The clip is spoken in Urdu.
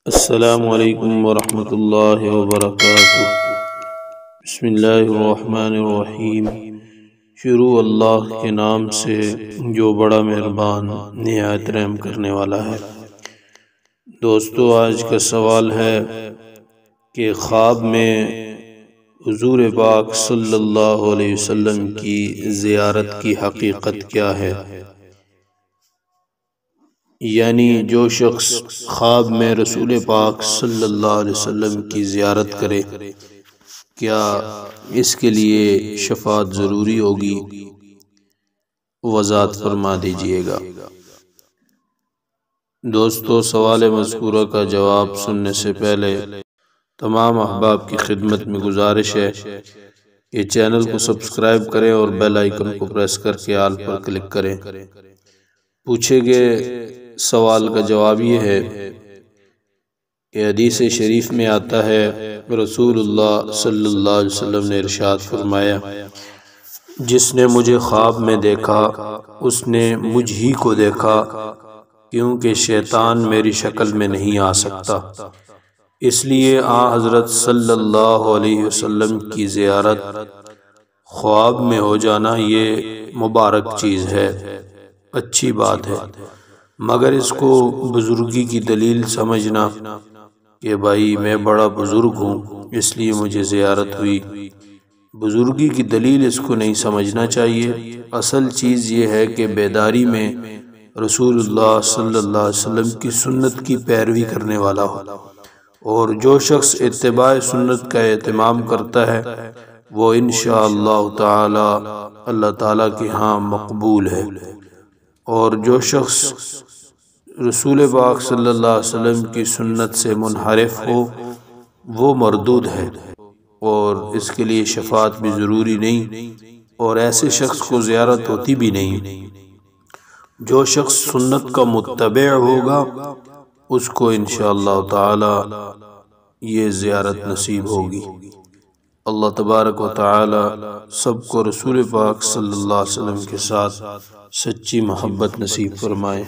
السلام علیکم ورحمۃ اللہ وبرکاتہ۔ بسم اللہ الرحمن الرحیم۔ شروع اللہ کے نام سے جو بڑا مہربان نہایت رحم کرنے والا ہے۔ دوستو، آج کا سوال ہے کہ خواب میں حضور پاک صلی اللہ علیہ وسلم کی زیارت کی حقیقت کیا ہے؟ یعنی جو شخص خواب میں رسول پاک صلی اللہ علیہ وسلم کی زیارت کرے، کیا اس کے لیے شفاعت ضروری ہوگی؟ وضاحت فرما دیجئے گا۔ دوستو، سوال مذکورہ کا جواب سننے سے پہلے تمام احباب کی خدمت میں گزارش ہے کہ چینل کو سبسکرائب کریں اور بیل آئیکن کو پریس کر کے آل پر کلک کریں۔ پوچھے گئے سوال کا جواب یہ ہے کہ حدیث شریف میں آتا ہے، رسول اللہ صلی اللہ علیہ وسلم نے ارشاد فرمایا، جس نے مجھے خواب میں دیکھا اس نے مجھ ہی کو دیکھا، کیونکہ شیطان میری شکل میں نہیں آ سکتا۔ اس لیے آن حضرت صلی اللہ علیہ وسلم کی زیارت خواب میں ہو جانا یہ مبارک چیز ہے، اچھی بات ہے، مگر اس کو بزرگی کی دلیل سمجھنا کہ بھائی میں بڑا بزرگ ہوں اس لیے مجھے زیارت ہوئی، بزرگی کی دلیل اس کو نہیں سمجھنا چاہیے۔ اصل چیز یہ ہے کہ بیداری میں رسول اللہ صلی اللہ علیہ وسلم کی سنت کی پیروی کرنے والا ہو، اور جو شخص اتباع سنت کا اہتمام کرتا ہے وہ انشاءاللہ تعالی اللہ تعالیٰ کے ہاں مقبول ہے، اور جو شخص رسول پاک صلی اللہ علیہ وسلم کی سنت سے منحرف ہو وہ مردود ہے، اور اس کے لیے شفاعت بھی ضروری نہیں، اور ایسے شخص کو زیارت ہوتی بھی نہیں۔ جو شخص سنت کا متبع ہوگا اس کو انشاءاللہ تعالی یہ زیارت نصیب ہوگی۔ اللہ تبارک و تعالی سب کو رسول پاک صلی اللہ علیہ وسلم کے ساتھ سچی محبت نصیب فرمائے۔